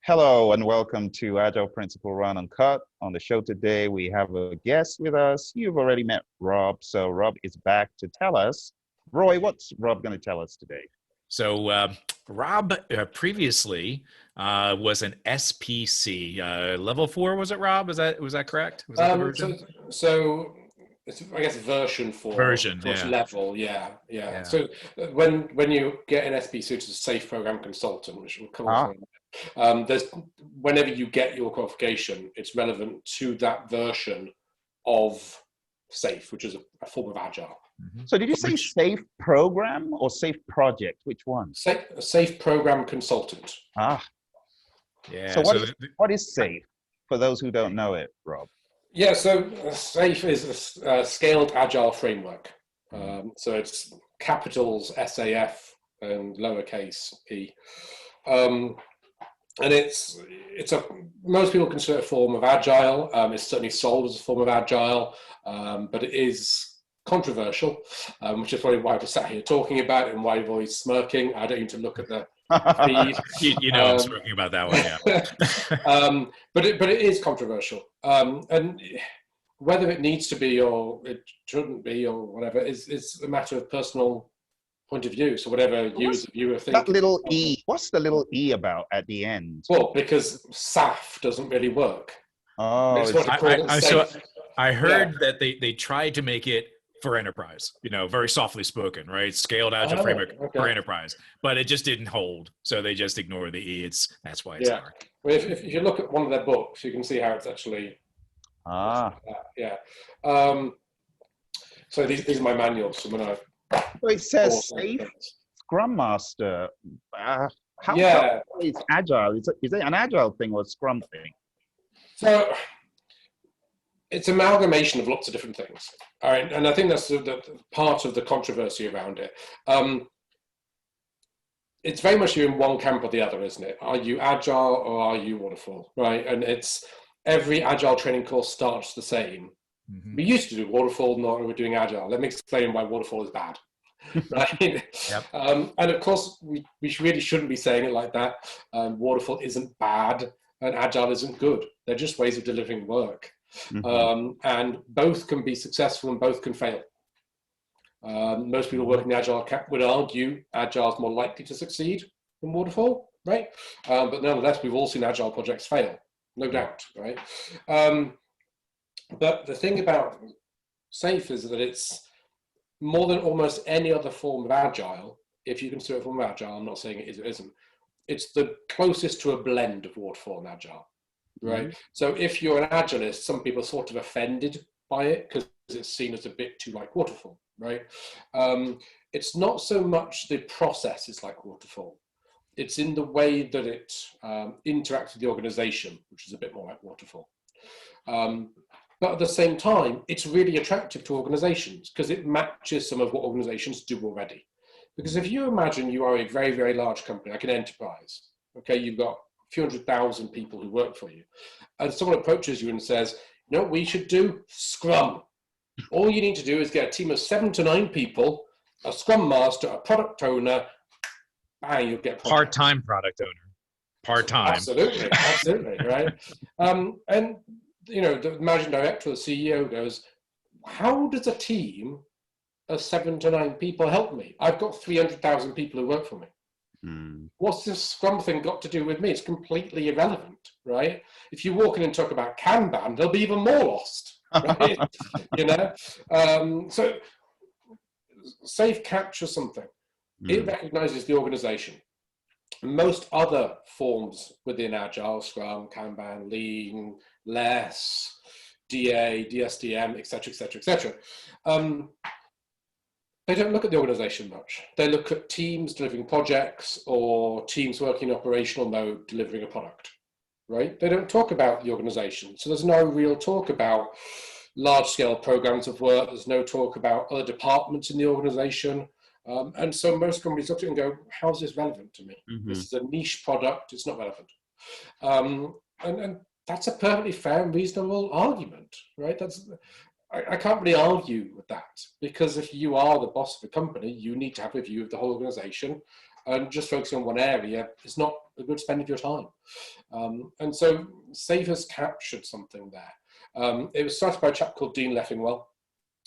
Hello and welcome to Agile Principle Run Uncut. On the show today, we have a guest with us. You've already met Rob, so Rob is back to tell us. Roy, what's Rob going to tell us today? So Rob previously was an SPC level 4. Was it, Rob? Was that correct? Was that the version? So it's, I guess, version 4. Version, yeah. Level, yeah. Yeah. So when you get an SPC, which is a safe program consultant, which will cover. There's whenever you get your qualification, it's relevant to that version of safe, which is a form of agile. Mm-hmm. So did you say safe program or safe project? Which one? Safe program consultant. Yeah. So what is safe for those who don't know it, Rob? Yeah, so SAFE is a scaled agile framework. So it's capitals SAF and lowercase e. And it's most people consider it a form of agile. It's certainly sold as a form of agile, but it is controversial, which is probably why we're sat here talking about it and why everybody's smirking. I don't need to look at the feed. you know I'm smirking about that one, yeah. But it is controversial. And whether it needs to be or it shouldn't be or whatever is a matter of personal point of view. So whatever you as a viewer think. That little E, what's the little E about at the end? Well, because SAF doesn't really work. Oh, I heard that they tried to make it for enterprise, very softly spoken, right? Scaled agile framework for enterprise, but it just didn't hold. So they just ignore the E. That's why it's hard. Well, if you look at one of their books, you can see how it's actually. So these are my manuals. So when so it says safe Scrum Master. How is agile? Is it an agile thing or a Scrum thing? So it's amalgamation of lots of different things. All right, and I think that's the part of the controversy around it. It's very much you're in one camp or the other, isn't it? Are you agile or are you waterfall, right? And it's every agile training course starts the same. Mm-hmm. We used to do waterfall, now we're doing agile. Let me explain why waterfall is bad. Right? Yep. And of course, we really shouldn't be saying it like that. Waterfall isn't bad and agile isn't good. They're just ways of delivering work. Mm-hmm. And both can be successful and both can fail. Most people working in agile would argue agile is more likely to succeed than waterfall, right? But nonetheless, we've all seen agile projects fail, no doubt, right? But the thing about SAFE is that it's more than almost any other form of agile. If you consider it a form of agile, I'm not saying it is or isn't. It's the closest to a blend of waterfall and agile, right? Mm-hmm. So if you're an agilist, some people are sort of offended by it because it's seen as a bit too like waterfall, right? It's not so much the process is like waterfall. It's in the way that it interacts with the organization, which is a bit more like waterfall. But at the same time, it's really attractive to organizations because it matches some of what organizations do already. Because if you imagine you are a very, very large company, like an enterprise, okay, you've got a few 100,000 people who work for you, and someone approaches you and says, you know what we should do? Scrum. All you need to do is get a team of 7 to 9 people, a Scrum Master, a product owner, bang, you'll get part-time product owner. Part-time. Absolutely, right? And the managing director or the CEO goes, how does a team of 7 to 9 people help me? I've got 300,000 people who work for me. What's this Scrum thing got to do with me? It's completely irrelevant, right? If you walk in and talk about Kanban, they'll be even more lost, right? So SAFE captures something. It recognizes the organization. Most other forms within Agile, Scrum, Kanban, Lean, Less, DA, DSDM, etc., etc., etc. They don't look at the organization much. They look at teams delivering projects or teams working in operational mode delivering a product, right? They don't talk about the organization. So there's no real talk about large-scale programs of work. There's no talk about other departments in the organization. And so most companies look at it and go, how's this relevant to me? Mm-hmm. This is a niche product, it's not relevant. And that's a perfectly fair and reasonable argument, right? I can't really argue with that, because if you are the boss of a company, you need to have a view of the whole organization. and just focusing on one area is not a good spend of your time. And so SAFe has captured something there. It was started by a chap called Dean Leffingwell,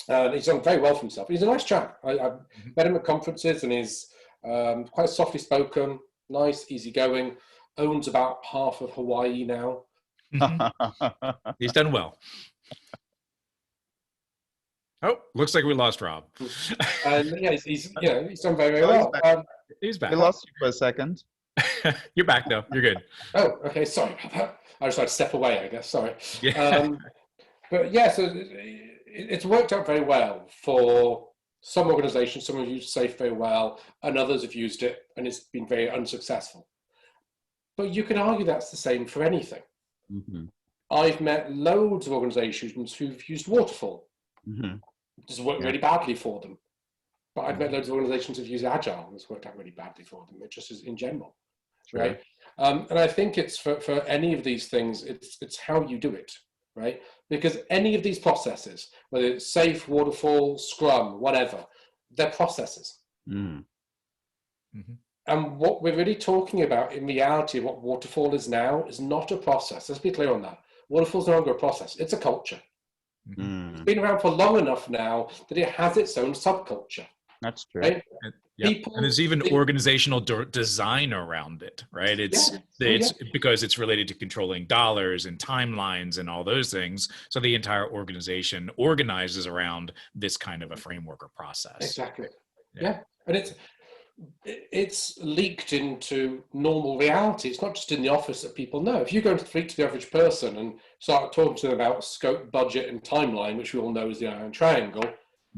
and he's done very well for himself. He's a nice chap. I've met him at conferences, and he's quite softly spoken, nice, easygoing, owns about half of Hawaii now. He's done well. Oh, looks like we lost Rob. And yeah, he's done very, very well. He's back. We lost you for a second. You're back though. You're good. Oh, okay. Sorry about that. I just had to step away, I guess. Sorry. Yeah. But yeah, so it's worked out very well for some organizations. Some have used SAFe very well, and others have used it, and it's been very unsuccessful. But you can argue that's the same for anything. Mm-hmm. I've met loads of organizations who've used waterfall. Mm-hmm. It's worked really badly for them. But I've met loads of organizations who've used Agile, and it's worked out really badly for them. It just is in general, right? And I think it's for any of these things, it's how you do it, right? Because any of these processes, whether it's SAFe, waterfall, Scrum, whatever, they're processes. Mm. Mm-hmm. And what we're really talking about in reality, what waterfall is now, is not a process. Let's be clear on that. Waterfall is no longer a process. It's a culture. Mm. It's been around for long enough now that it has its own subculture. That's true. Right? And there's even organizational design around it, right? It's because it's related to controlling dollars and timelines and all those things. So the entire organization organizes around this kind of a framework or process. Exactly. Yeah. And it's leaked into normal reality. It's not just in the office that people know. If you go and speak to the average person and start talking to them about scope, budget, and timeline, which we all know is the iron triangle,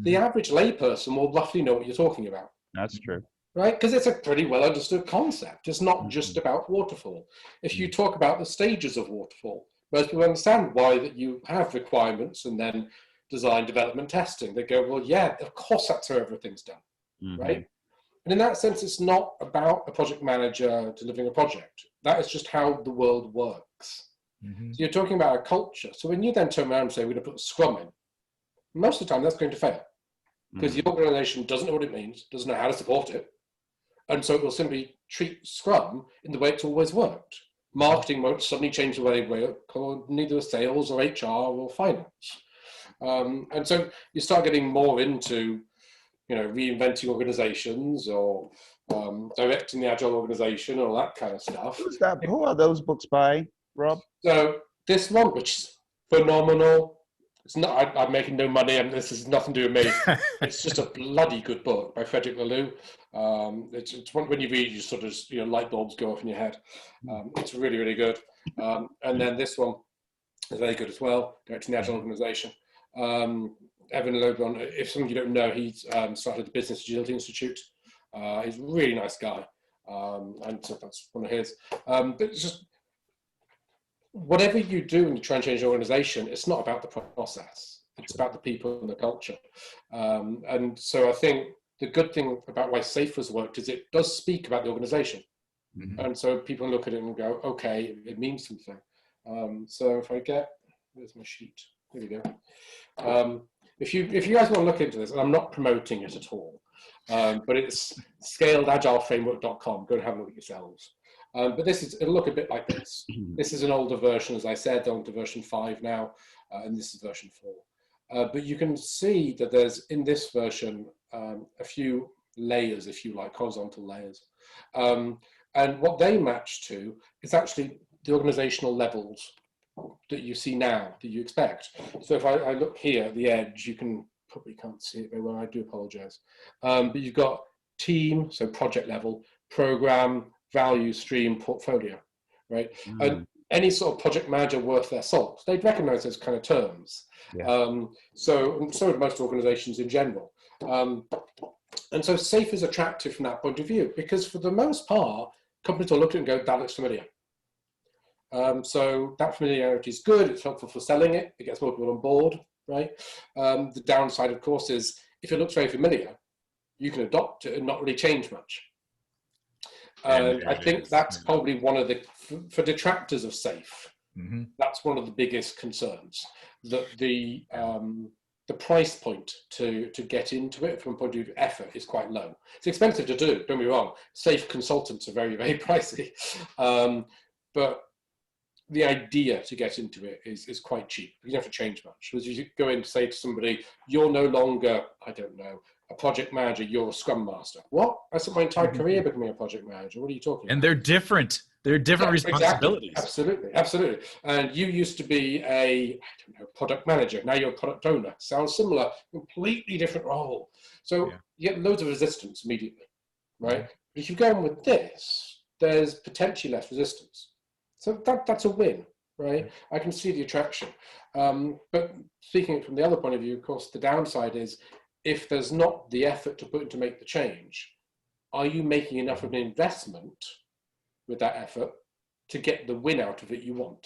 the average layperson will roughly know what you're talking about. That's true. Right? Because it's a pretty well understood concept. It's not just about waterfall. If you talk about the stages of waterfall, most people understand why that you have requirements and then design, development, testing. They go, well, yeah, of course that's how everything's done, right? And in that sense, it's not about a project manager delivering a project. That is just how the world works. So you're talking about a culture. So when you then turn around and say, we're going to put Scrum in, most of the time that's going to fail. Because the organization doesn't know what it means, doesn't know how to support it. And so it will simply treat Scrum in the way it's always worked. Marketing won't suddenly change the way they work, or neither sales or HR or finance. And so you start getting more into, reinventing organizations or directing the Agile organization, all that kind of stuff. Who are those books by, Rob? So this one, which is phenomenal. It's not. I'm making no money, and this has nothing to do with me. It's just a bloody good book by Frederick Laloux. It's one when you read, you sort of light bulbs go off in your head. It's really, really good. And then this one is very good as well. Directing the Agile Organization. Evan Lobron, if some of you don't know, he's started the Business Agility Institute. He's a really nice guy, and so that's one of his. But it's just, whatever you do when you try and change the organization, it's not about the process. It's about the people and the culture. And so I think the good thing about why SAFe has worked is it does speak about the organization. And so people look at it and go, okay, it means something. So if I where's my sheet? Here we go. If you guys want to look into this, and I'm not promoting it at all, but it's scaledagileFramework.com. Go and have a look at yourselves. But it'll look a bit like this. This is an older version, as I said, older version 5 now, and this is version 4. But you can see that there's, in this version, a few layers, if you like, horizontal layers. And what they match to is actually the organizational levels that you see now, that you expect. So if I look here at the edge, you probably can't see it very well, I do apologize. But you've got team, so project level, program, value stream, portfolio, right? And any sort of project manager worth their salt, they'd recognize those kind of terms. So would most organizations in general. And so SAFe is attractive from that point of view, because for the most part, companies will look at it and go, that looks familiar. So that familiarity is good, it's helpful for selling it, it gets more people on board, right? The downside, of course, is if it looks very familiar, you can adopt it and not really change much. I think that's probably one of for detractors of SAFe, that's one of the biggest concerns, that the the price point to get into it from a point of view of effort is quite low. It's expensive to do, don't be wrong. Safe consultants are very, very pricey. But the idea to get into it is quite cheap. You don't have to change much. As you go in to say to somebody, you're no longer, I don't know, a project manager, you're a Scrum Master. What? I spent my entire career becoming a project manager. What are you talking about? And they're different. They're different responsibilities. Exactly. Absolutely. And you used to be a, I don't know, product manager. Now you're a product owner. Sounds similar, completely different role. So you get loads of resistance immediately, right? But if you go on with this, there's potentially less resistance. So that's a win, right? I can see the attraction. But speaking from the other point of view, of course, the downside is if there's not the effort to put in to make the change, are you making enough of an investment with that effort to get the win out of it you want?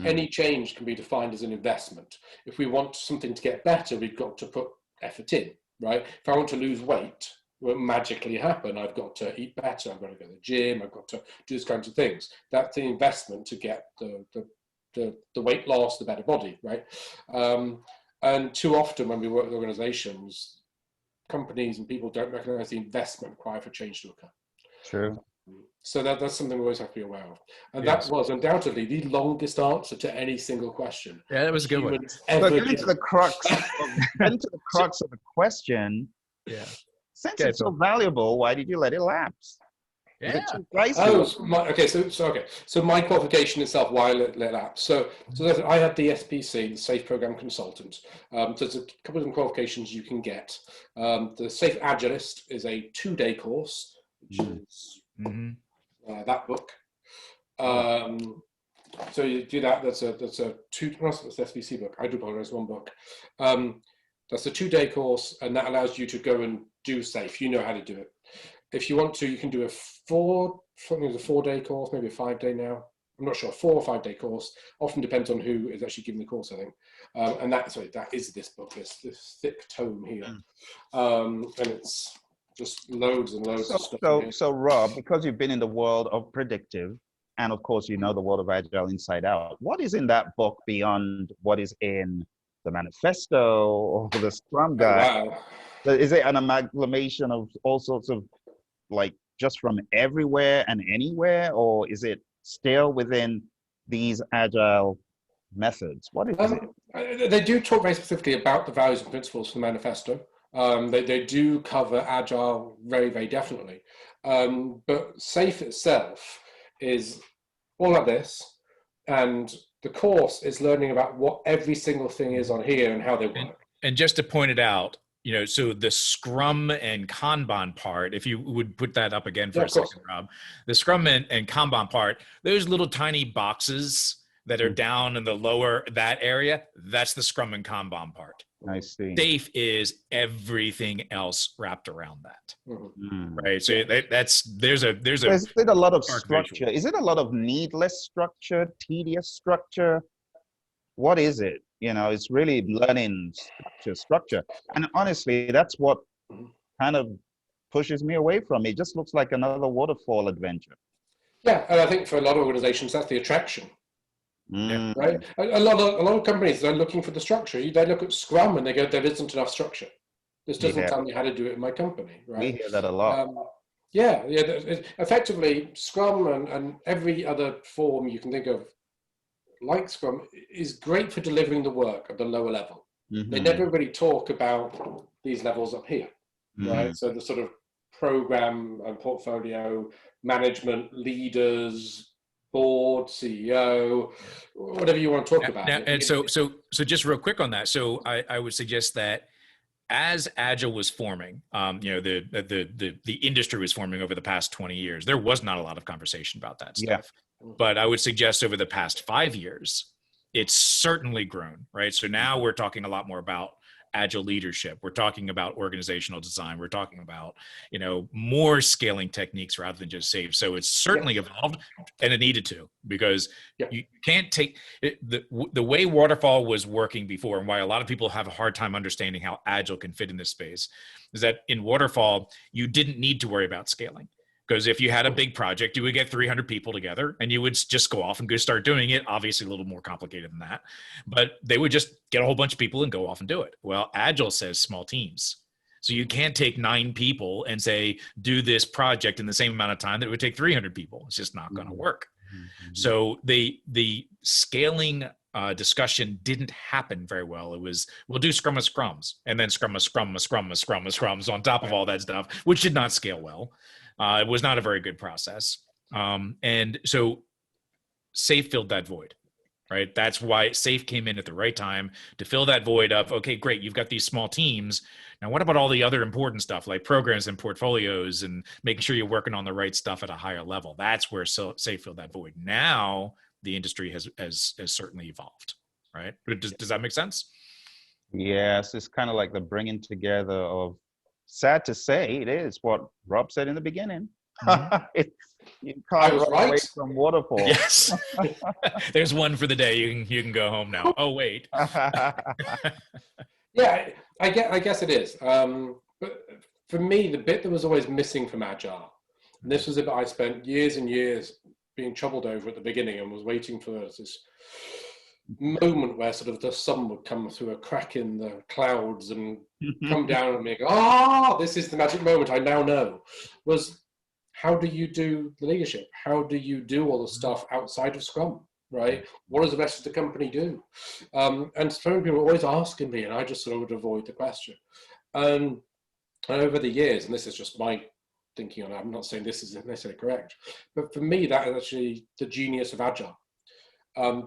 Any change can be defined as an investment. If we want something to get better, we've got to put effort in, right? If I want to lose weight, it won't magically happen. I've got to eat better. I've got to go to the gym. I've got to do these kinds of things. That's the investment to get the weight loss, the better body, right? And too often when we work with organizations, companies and people don't recognize the investment required for change to occur. True. So that's something we always have to be aware of. And that was undoubtedly the longest answer to any single question. Yeah, that was a good one. So getting to the crux of the question, since it's so valuable, why did you let it lapse? Yeah. So my qualification itself, why I let lapse. So I had the SPC, the Safe Program Consultant. So there's a couple of qualifications you can get. The Safe Agilist is a 2-day course, which is that book. So you do that. That's a SPC book. I do apologize, one book. That's a 2-day course, and that allows you to go and do Safe. You know how to do it. If you want to, you can do a 4-day course, maybe a 5-day now. I'm not sure, 4 or 5-day course. Often depends on who is actually giving the course, I think. And that is this book, this thick tome here. And it's just loads and loads of stuff. So Rob, because you've been in the world of predictive, and of course you know the world of Agile inside out, what is in that book beyond what is in the manifesto or the Scrum Guide? Wow. Is it an amalgamation of all sorts of, like, just from everywhere and anywhere, or is it still within these Agile methods? What is it? They do talk very specifically about the values and principles for the manifesto. They do cover Agile very, very definitely. But Safe itself is all of this, and the course is learning about what every single thing is on here and how they work. And just to point it out, so the Scrum and Kanban part, if you would put that up again for a second, Rob, the Scrum and Kanban part, those little tiny boxes that are down in the lower, that area, that's the Scrum and Kanban part. I see. Safe is everything else wrapped around that, right? So there's Is it a lot of structure? Is it a lot of needless structure, tedious structure? What is it? It's really learning structure. And honestly, that's what kind of pushes me away from it. It just looks like another waterfall adventure. Yeah, and I think for a lot of organizations, that's the attraction. Right? A lot of companies, they're looking for the structure. They look at Scrum and they go, there isn't enough structure. This doesn't tell me how to do it in my company. Right? We hear that a lot. Effectively, Scrum and every other form you can think of, like Scrum, is great for delivering the work at the lower level. They never really talk about these levels up here, right? So the sort of program and portfolio management, leaders, board, CEO, whatever you want to talk about. And so just real quick on that. So I would suggest that as Agile was forming, the industry was forming over the past 20 years, there was not a lot of conversation about that stuff. But I would suggest over the past 5 years, it's certainly grown, right? So now we're talking a lot more about Agile leadership. We're talking about organizational design. We're talking about, more scaling techniques rather than just Safe. So it's certainly evolved, and it needed to, because you can't take it, the way waterfall was working before, and why a lot of people have a hard time understanding how Agile can fit in this space, is that in waterfall, you didn't need to worry about scaling, Because if you had a big project, you would get 300 people together and you would just go off and go start doing it. Obviously, a little more complicated than that. But they would just get a whole bunch of people and go off and do it. Well, Agile says small teams. So you can't take 9 people and say, do this project in the same amount of time that it would take 300 people. It's just not going to work. So the scaling discussion didn't happen very well. It was, we'll do Scrum of Scrums, and then Scrum of Scrum of Scrum of Scrum of Scrums on top of all that stuff, which did not scale well. It was not a very good process. And so SAFe filled that void, right? That's why SAFe came in at the right time to fill that void of, okay, great, you've got these small teams. Now, what about all the other important stuff like programs and portfolios and making sure you're working on the right stuff at a higher level? That's where SAFe filled that void. Now, the industry has certainly evolved, right? Does that make sense? Yes, it's kind of like the bringing together of, sad to say, it is what Rob said in the beginning. You can't run away from waterfall. Yes. There's one for the day. You can go home now. Oh, wait. Yeah, I guess it is. But for me, the bit that was always missing from Agile, and this was a bit I spent years and years being troubled over at the beginning and was waiting for this moment where sort of the sun would come through a crack in the clouds and come down on me and go, this is the magic moment, I now know, was how do you do the leadership? How do you do all the stuff outside of Scrum, right? What does the rest of the company do? And so many people are always asking me, and I just sort of would avoid the question. And over the years, and this is just my thinking on it, I'm not saying this is necessarily correct, but for me, that is actually the genius of Agile.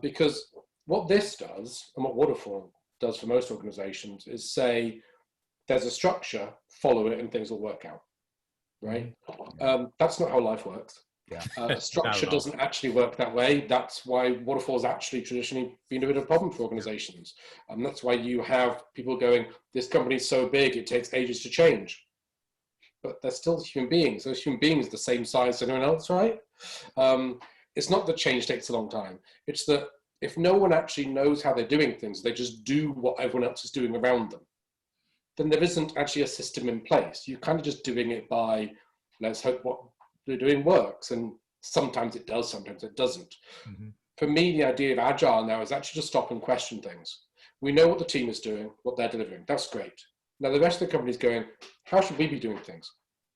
Because what this does, and what Waterfall does for most organizations, is say, there's a structure, follow it, and things will work out, right? That's not how life works. Structure doesn't actually work that way. That's why Waterfall has actually traditionally been a bit of a problem for organizations. And that's why you have people going, this company's so big, it takes ages to change. But they're still human beings. Those human beings are the same size as anyone else, right? It's not that change takes a long time. It's that if no one actually knows how they're doing things, they just do what everyone else is doing around them, then there isn't actually a system in place. You're kind of just doing it by, let's hope what they're doing works. And sometimes it does, sometimes it doesn't. For me, the idea of Agile now is actually to stop and question things. We know what the team is doing, what they're delivering. That's great. Now the rest of the company is going, how should we be doing things?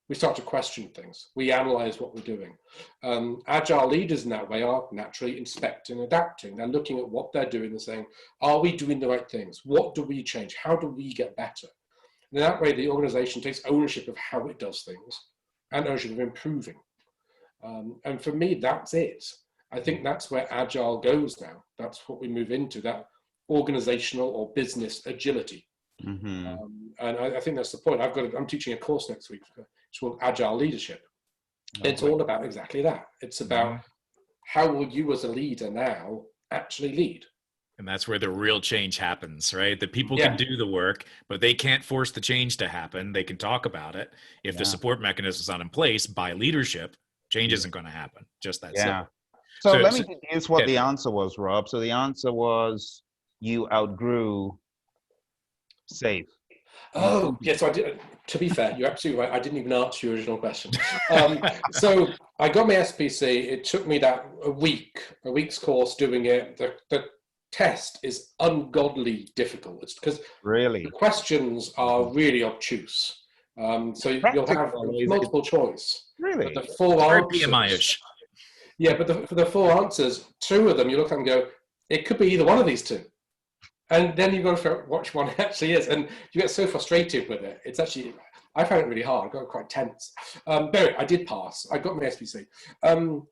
We start to question things. We analyze what we're doing. Agile leaders in that way are naturally inspecting and adapting. They're looking at what they're doing and saying, are we doing the right things? What do we change? How do we get better? And in that way, the organization takes ownership of how it does things and ownership of improving. And for me, that's it. I think that's where Agile goes now. That's what we move into, that organizational or business agility. And I think that's the point. I'm teaching a course next week. It's called Agile Leadership. It's all about exactly that. It's about how will you as a leader now actually lead? And that's where the real change happens, right? The people can do the work, but they can't force the change to happen. They can talk about it. If the support mechanism is not in place by leadership, change isn't going to happen. Just that simple. So let me deduce what the answer was, Rob. So the answer was you outgrew SAFe. Oh, yes. So I did. To be fair, you're absolutely right. I didn't even answer your original question. So I got my SPC. It took me a week's course doing it. The test is ungodly difficult. It's because the questions are really obtuse. So you'll have multiple choice. Really? But the four answers, PMI-ish. Yeah, but for the four answers, 2 of them you look at and go, it could be either one of these 2. And then you've got to figure out which one it actually is. And you get so frustrated with it. It's actually, I found it really hard. I got quite tense. But I did pass. I got my SPC. And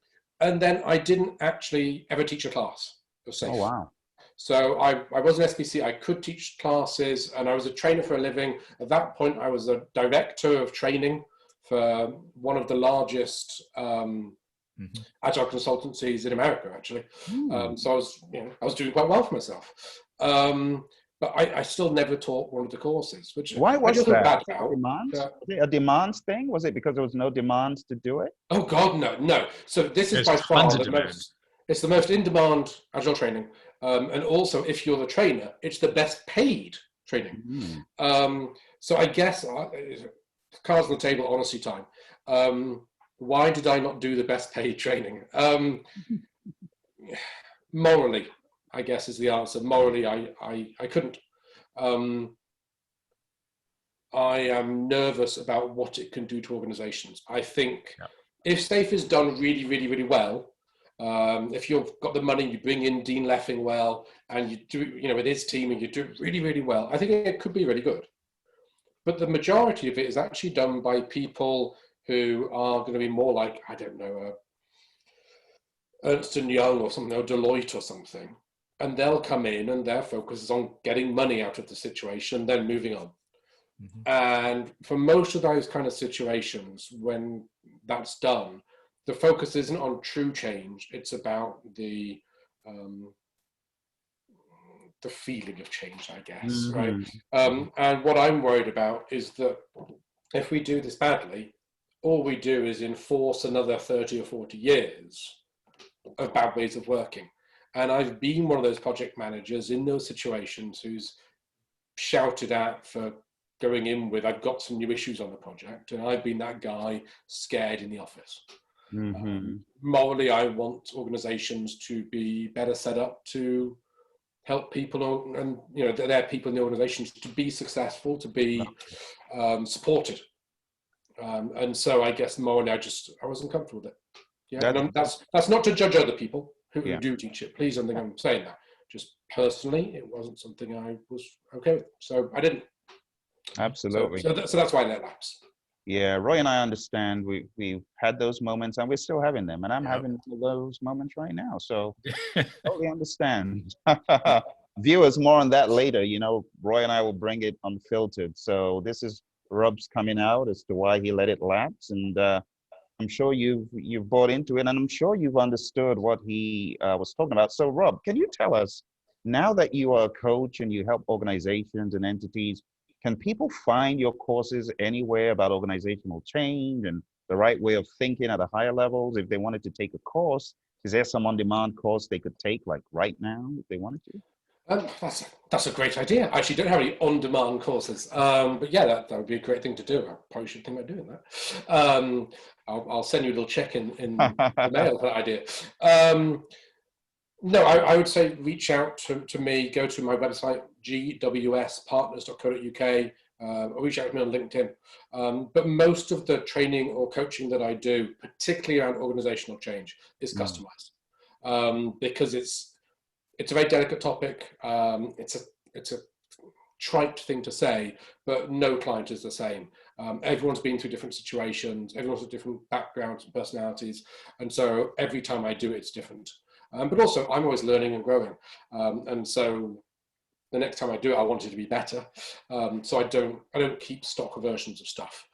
then I didn't actually ever teach a class. It was safe. Oh, wow. So I was an SPC. I could teach classes, and I was a trainer for a living. At that point, I was a director of training for one of the largest agile consultancies in America, actually. So I was doing quite well for myself. But I still never taught one of the courses, which why was that? Bad about. Was it a demands thing? Was it because there was no demands to do it? Oh God, no. So this is by far it's the most in-demand agile training, and also if you're the trainer, it's the best paid training. So I guess cards on the table, honesty time. Why did I not do the best paid training? Morally, I guess is the answer. Morally, I couldn't. I am nervous about what it can do to organizations. I think if SAFE is done really, really, really well, if you've got the money, you bring in Dean Leffingwell and you do, you know, with his team and you do it really, really well, I think it could be really good. But the majority of it is actually done by people who are going to be more like, I don't know, Ernst & Young or something, or Deloitte or something. And they'll come in and their focus is on getting money out of the situation, then moving on. Mm-hmm. And for most of those kind of situations, when that's done, the focus isn't on true change. It's about the feeling of change, I guess, mm-hmm. right? And what I'm worried about is that if we do this badly, all we do is enforce another 30 or 40 years of bad ways of working. And I've been one of those project managers in those situations who's shouted at for going in with, I've got some new issues on the project, and I've been that guy scared in the office. Mm-hmm. Morally, I want organizations to be better set up to help people and, you know, their people in the organizations to be successful, to be supported. And so I guess morally, I wasn't comfortable with it. Yeah, and that's not to judge other people who do teach it. Please don't think I'm saying that. Just personally, it wasn't something I was okay with. So I didn't. Absolutely. So that's why I let lapse. Yeah, Roy and I understand. We've had those moments and we're still having them. And I'm having those moments right now. So totally understand. Viewers, more on that later. You know, Roy and I will bring it unfiltered. So this is Rob's coming out as to why he let it lapse. And I'm sure you've bought into it, and I'm sure you've understood what he was talking about. So Rob, can you tell us, now that you are a coach and you help organizations and entities, can people find your courses anywhere about organizational change and the right way of thinking at a higher levels? If they wanted to take a course, is there some on-demand course they could take like right now if they wanted to? That's a great idea. I actually don't have any on-demand courses, but yeah, that would be a great thing to do. I probably should think about doing that. I'll send you a little check in the mail for that idea. No, I would say reach out to me, go to my website, gwspartners.co.uk, or reach out to me on LinkedIn. But most of the training or coaching that I do, particularly around organizational change, is customized because it's a very delicate topic. It's a trite thing to say, but no client is the same. Everyone's been through different situations. Everyone's got different backgrounds and personalities. And so every time I do it, it's different. But also I'm always learning and growing. And so the next time I do it, I want it to be better. So I don't keep stock versions of stuff.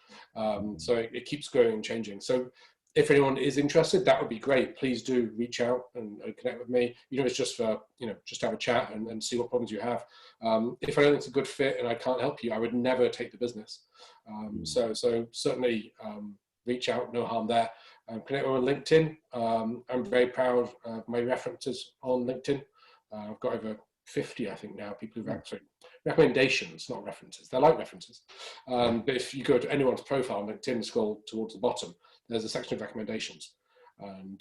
So it keeps growing and changing. So if anyone is interested, that would be great. Please do reach out and connect with me. You know, it's just for, you know, just have a chat and see what problems you have. If I don't think it's a good fit and I can't help you, I would never take the business. So certainly reach out, no harm there. Connect on LinkedIn. I'm very proud of my references on LinkedIn. I've got over 50, I think now, people who've recommendations, not references. They're like references. But if you go to anyone's profile on LinkedIn, scroll towards the bottom, there's a section of recommendations. And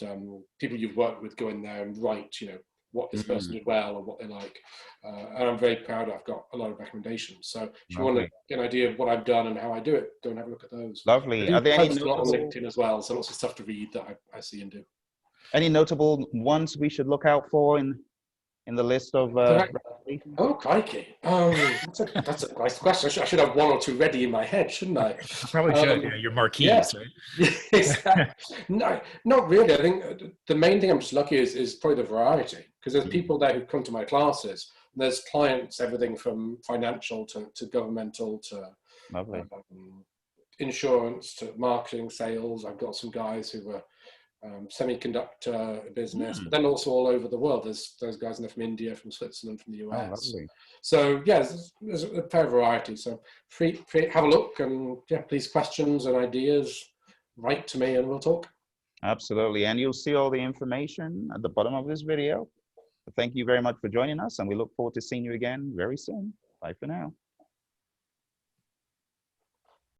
people you've worked with go in there and write, you know, what this person did well or what they like. And I'm very proud I've got a lot of recommendations. So if you want to get an idea of what I've done and how I do it, go and have a look at those. Lovely. Are there any notable... on LinkedIn as well, so lots of stuff to read that I see and do. Any notable ones we should look out for in the list of oh crikey, that's a nice question. I should have one or two ready in my head, shouldn't I? Probably should. Yeah, your marquees, right? Exactly. No, not really. I think the main thing I'm just lucky is probably the variety, because there's people there who come to my classes. And there's clients, everything from financial to governmental to insurance to marketing, sales. I've got some guys who were semiconductor business, but then also all over the world. There's those guys in there from India, from Switzerland, from the US. So yeah, there's a fair variety. So free, have a look, and yeah, please questions and ideas, write to me and we'll talk. Absolutely, and you'll see all the information at the bottom of this video. Thank you very much for joining us, and we look forward to seeing you again very soon. Bye for now.